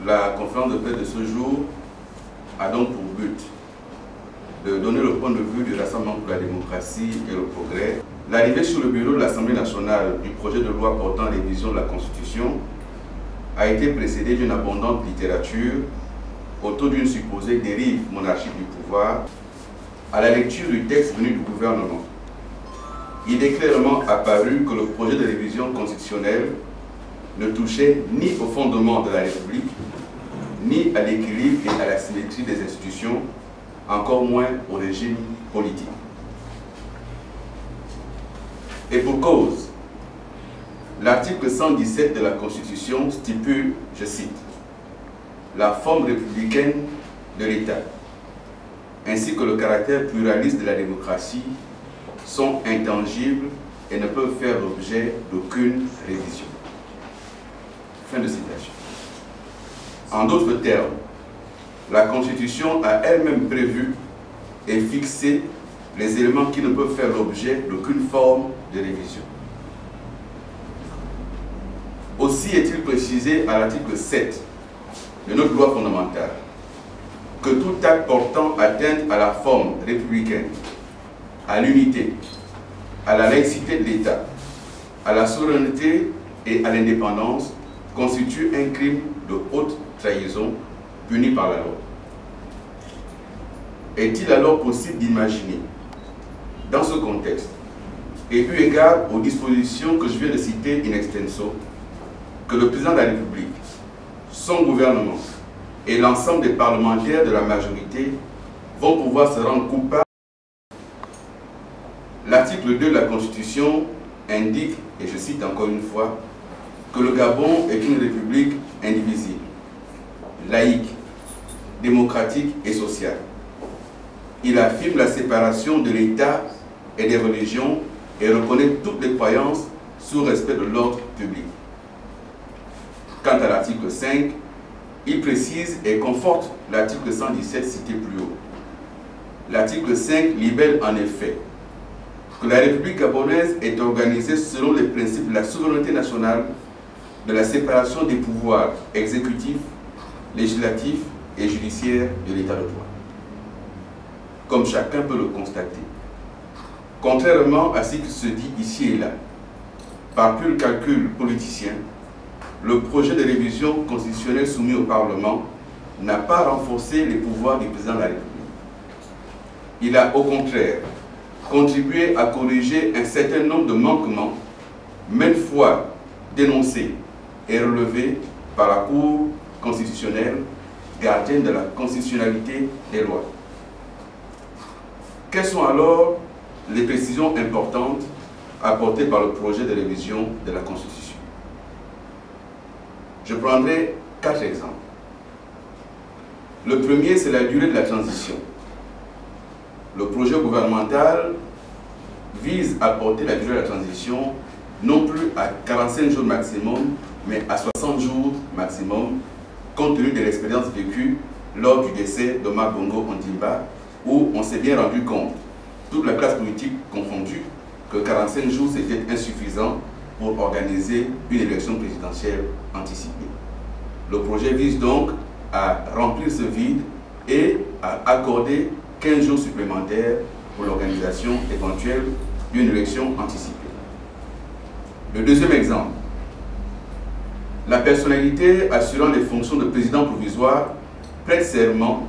La conférence de presse de ce jour a donc pour but de donner le point de vue du Rassemblement pour la démocratie et le progrès. L'arrivée sur le bureau de l'Assemblée nationale du projet de loi portant révision de la Constitution a été précédée d'une abondante littérature autour d'une supposée dérive monarchique du pouvoir. À la lecture du texte venu du gouvernement, il est clairement apparu que le projet de révision constitutionnelle ne touchait ni au fondement de la République, ni à l'équilibre et à la symétrie des institutions, encore moins au régime politique. Et pour cause, l'article 117 de la Constitution stipule, je cite, « La forme républicaine de l'État, ainsi que le caractère pluraliste de la démocratie, sont intangibles et ne peuvent faire l'objet d'aucune révision. » Fin de citation. En d'autres termes, la Constitution a elle-même prévu et fixé les éléments qui ne peuvent faire l'objet d'aucune forme de révision. Aussi est-il précisé à l'article 7 de notre loi fondamentale que tout acte portant atteinte à la forme républicaine, à l'unité, à la laïcité de l'État, à la souveraineté et à l'indépendance constitue un crime de haute trahison puni par la loi. Est-il alors possible d'imaginer, dans ce contexte, et eu égard aux dispositions que je viens de citer in extenso, que le président de la République, son gouvernement et l'ensemble des parlementaires de la majorité vont pouvoir se rendre coupables? L'article 2 de la Constitution indique, et je cite encore une fois, que le Gabon est une république indivisible, laïque, démocratique et sociale. Il affirme la séparation de l'État et des religions et reconnaît toutes les croyances sous respect de l'ordre public. Quant à l'article 5, il précise et conforte l'article 117 cité plus haut. L'article 5 libelle en effet que la République gabonaise est organisée selon les principes de la souveraineté nationale, de la séparation des pouvoirs exécutifs, législatifs et judiciaires de l'État de droit. Comme chacun peut le constater, contrairement à ce qui se dit ici et là, par pur calcul politicien, le projet de révision constitutionnelle soumis au Parlement n'a pas renforcé les pouvoirs du président de la République. Il a au contraire contribué à corriger un certain nombre de manquements, maintes fois dénoncés et relevés par la Cour constitutionnelle, gardienne de la constitutionnalité des lois. Quelles sont alors les précisions importantes apportées par le projet de révision de la Constitution? Je prendrai 4 exemples. Le premier, c'est la durée de la transition. Le projet gouvernemental vise à porter la durée de la transition non plus à 45 jours maximum, mais à 60 jours maximum, compte tenu de l'expérience vécue lors du décès d'Omar Bongo Ondimba, où on s'est bien rendu compte, toute la classe politique confondue, que 45 jours c'était insuffisant pour organiser une élection présidentielle anticipée. Le projet vise donc à remplir ce vide et à accorder 15 jours supplémentaires pour l'organisation éventuelle d'une élection anticipée. Le deuxième exemple, la personnalité assurant les fonctions de président provisoire prête serment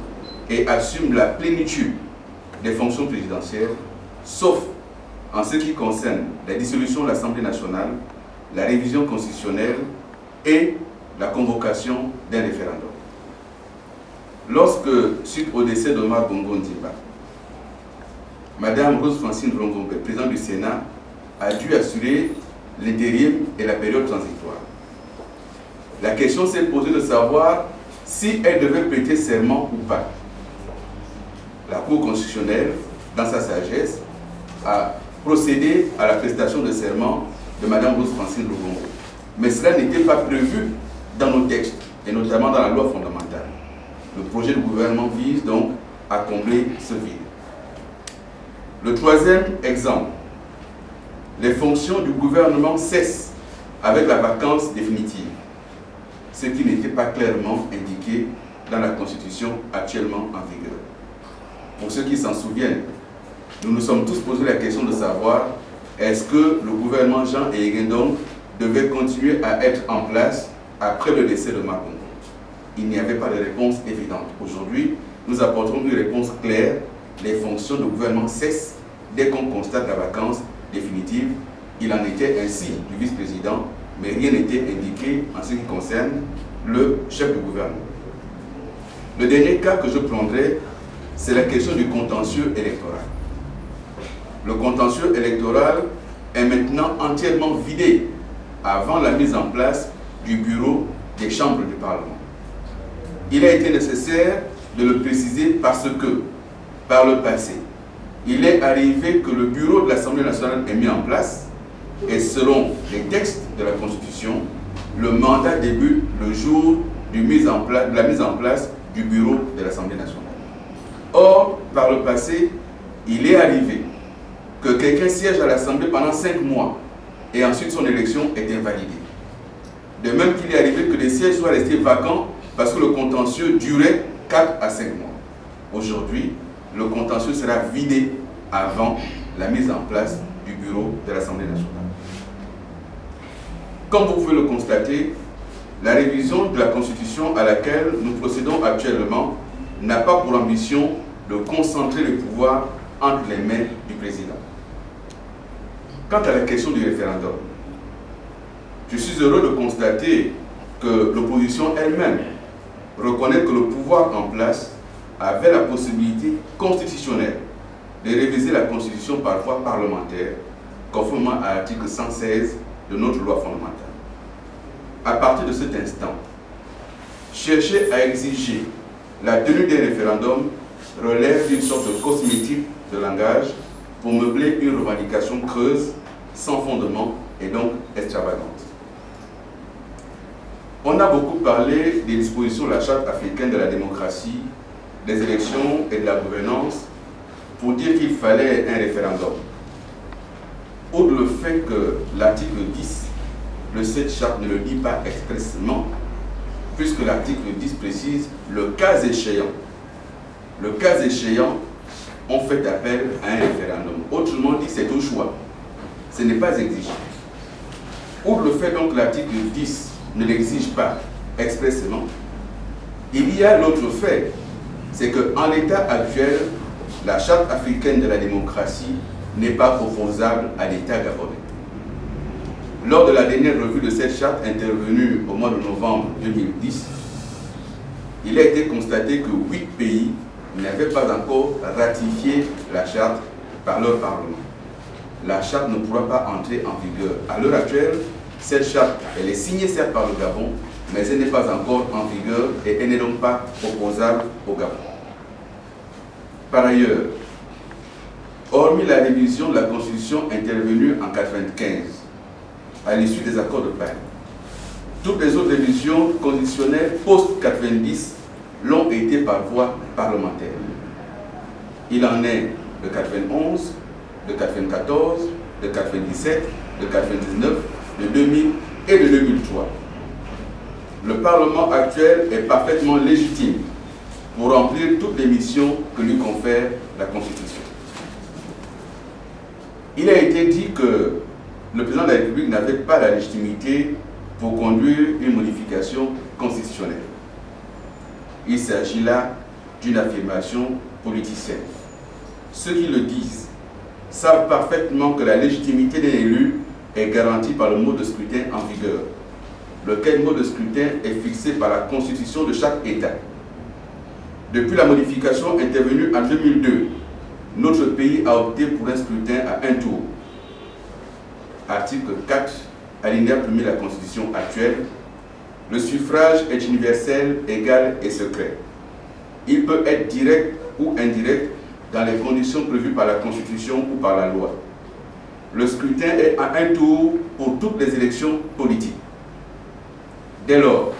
et assume la plénitude des fonctions présidentielles, sauf en ce qui concerne la dissolution de l'Assemblée nationale, la révision constitutionnelle et la convocation d'un référendum. Lorsque, suite au décès d'Omar Bongo Ondimba, Madame Rose Francine Rongombe, présidente du Sénat, a dû assurer l'intérim et la période transitoire. La question s'est posée de savoir si elle devait prêter serment ou pas. La Cour constitutionnelle, dans sa sagesse, a procédé à la prestation de serment de Mme Rose Francine Rongombe. Mais cela n'était pas prévu dans nos textes, et notamment dans la loi fondamentale. Le projet du gouvernement vise donc à combler ce vide. Le troisième exemple, les fonctions du gouvernement cessent avec la vacance définitive, ce qui n'était pas clairement indiqué. indiquées dans la Constitution actuellement en vigueur. Pour ceux qui s'en souviennent, nous nous sommes tous posé la question de savoir est-ce que le gouvernement Jean Héguen Dong devait continuer à être en place après le décès de Mao. Il n'y avait pas de réponse évidente. Aujourd'hui, nous apporterons une réponse claire. Les fonctions du gouvernement cessent dès qu'on constate la vacance définitive. Il en était ainsi du vice-président, mais rien n'était indiqué en ce qui concerne le chef du gouvernement. Le dernier cas que je prendrai, c'est la question du contentieux électoral. Le contentieux électoral est maintenant entièrement vidé avant la mise en place du bureau des chambres du Parlement. Il a été nécessaire de le préciser parce que, par le passé, il est arrivé que le bureau de l'Assemblée nationale est mis en place et selon les textes de la Constitution, le mandat débute le jour de la mise en place du bureau de l'Assemblée nationale. Or, par le passé, il est arrivé que quelqu'un siège à l'Assemblée pendant 5 mois et ensuite son élection est invalidée. De même qu'il est arrivé que des sièges soient restés vacants parce que le contentieux durait 4 à 5 mois. Aujourd'hui, le contentieux sera vidé avant la mise en place du bureau de l'Assemblée nationale. Comme vous pouvez le constater, la révision de la Constitution à laquelle nous procédons actuellement n'a pas pour ambition de concentrer le pouvoir entre les mains du président. Quant à la question du référendum, je suis heureux de constater que l'opposition elle-même reconnaît que le pouvoir en place avait la possibilité constitutionnelle de réviser la Constitution par voie parlementaire, conformément à l'article 116 de notre loi fondamentale. À partir de cet instant, chercher à exiger la tenue des référendums relève d'une sorte de cosmétique de langage pour meubler une revendication creuse, sans fondement et donc extravagante. On a beaucoup parlé des dispositions de la Charte africaine de la démocratie, des élections et de la gouvernance pour dire qu'il fallait un référendum. Outre le fait que l'article 10 de cette charte ne le dit pas expressément, puisque l'article 10 précise le cas échéant. Le cas échéant, on fait appel à un référendum. Autrement dit, c'est au choix. Ce n'est pas exigé. Outre le fait donc que l'article 10 ne l'exige pas expressément, il y a l'autre fait, c'est qu'en l'état actuel, la Charte africaine de la démocratie n'est pas opposable à l'État gabonais. Lors de la dernière revue de cette charte intervenue au mois de novembre 2010, il a été constaté que 8 pays n'avaient pas encore ratifié la charte par leur Parlement. La charte ne pourra pas entrer en vigueur. À l'heure actuelle, cette charte, elle est signée certes par le Gabon, mais elle n'est pas encore en vigueur et elle n'est donc pas opposable au Gabon. Par ailleurs, hormis la révision de la Constitution intervenue en 1995, à l'issue des accords de Paris, toutes les autres révisions constitutionnelles post-90 l'ont été par voie parlementaire. Il en est de 91, de 94, de 97, de 99, de 2000 et de 2003. Le Parlement actuel est parfaitement légitime pour remplir toutes les missions que lui confère la Constitution. Il a été dit que le président de la République n'avait pas la légitimité pour conduire une modification constitutionnelle. Il s'agit là d'une affirmation politicienne. Ceux qui le disent savent parfaitement que la légitimité d'un élu est garantie par le mode de scrutin en vigueur, lequel mode de scrutin est fixé par la Constitution de chaque État. Depuis la modification intervenue en 2002, notre pays a opté pour un scrutin à un tour. Article 4, alinéa 1er de la Constitution actuelle, le suffrage est universel, égal et secret. Il peut être direct ou indirect dans les conditions prévues par la Constitution ou par la loi. Le scrutin est à un tour pour toutes les élections politiques. Dès lors,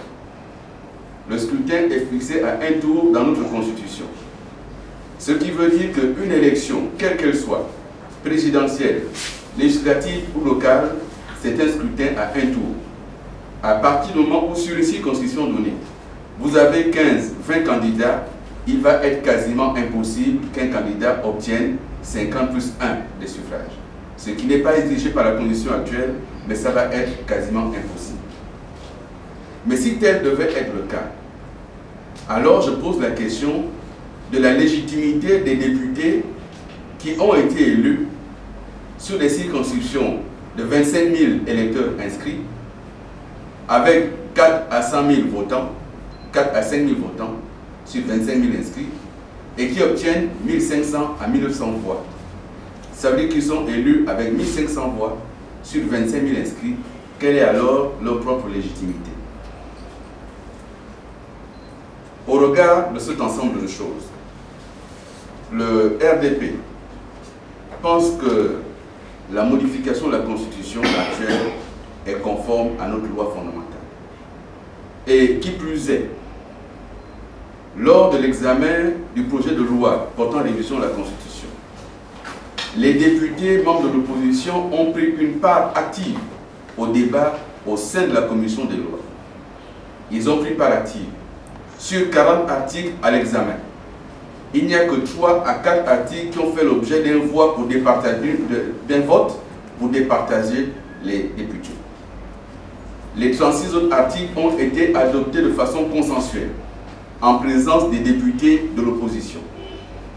le scrutin est fixé à un tour dans notre Constitution. Ce qui veut dire qu'une élection, quelle qu'elle soit, présidentielle, législative ou locale, c'est un scrutin à un tour. À partir du moment où, sur une circonscription donnée, vous avez 15, 20 candidats, il va être quasiment impossible qu'un candidat obtienne 50 plus 1 des suffrages. Ce qui n'est pas exigé par la condition actuelle, mais ça va être quasiment impossible. Mais si tel devait être le cas, alors je pose la question de la légitimité des députés qui ont été élus sur des circonscriptions de 25 000 électeurs inscrits, avec 4 à 100 000 votants, 4 à 5 000 votants sur 25 000 inscrits, et qui obtiennent 1500 à 1900 voix. Ça veut dire qu'ils sont élus avec 1500 voix sur 25 000 inscrits. Quelle est alors leur propre légitimité? Au regard de cet ensemble de choses, le RDP pense que la modification de la Constitution actuelle est conforme à notre loi fondamentale. Et qui plus est, lors de l'examen du projet de loi portant révision de la Constitution, les députés membres de l'opposition ont pris une part active au débat au sein de la commission des lois. Ils ont pris part active sur 40 articles à l'examen. Il n'y a que 3 à 4 articles qui ont fait l'objet d'un vote pour départager les députés. Les 36 autres articles ont été adoptés de façon consensuelle, en présence des députés de l'opposition.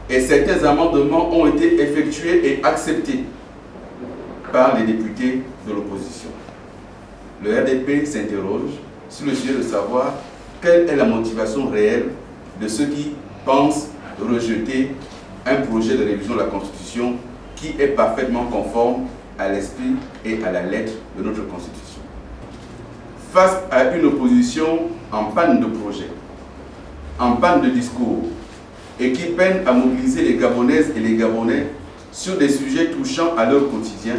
Et certains amendements ont été effectués et acceptés par les députés de l'opposition. Le RDP s'interroge sur le sujet de savoir quelle est la motivation réelle de ceux qui pensent rejeter un projet de révision de la Constitution qui est parfaitement conforme à l'esprit et à la lettre de notre Constitution. Face à une opposition en panne de projet, en panne de discours, et qui peine à mobiliser les Gabonaises et les Gabonais sur des sujets touchant à leur quotidien,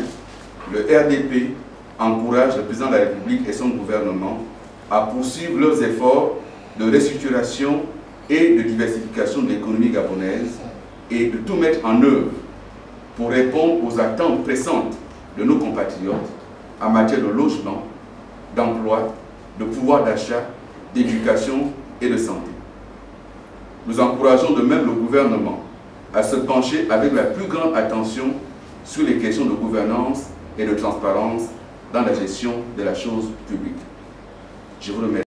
le RDP encourage le président de la République et son gouvernement à poursuivre leurs efforts de restructuration et de diversification de l'économie gabonaise et de tout mettre en œuvre pour répondre aux attentes pressantes de nos compatriotes en matière de logement, d'emploi, de pouvoir d'achat, d'éducation et de santé. Nous encourageons de même le gouvernement à se pencher avec la plus grande attention sur les questions de gouvernance et de transparence dans la gestion de la chose publique. Je vous remercie.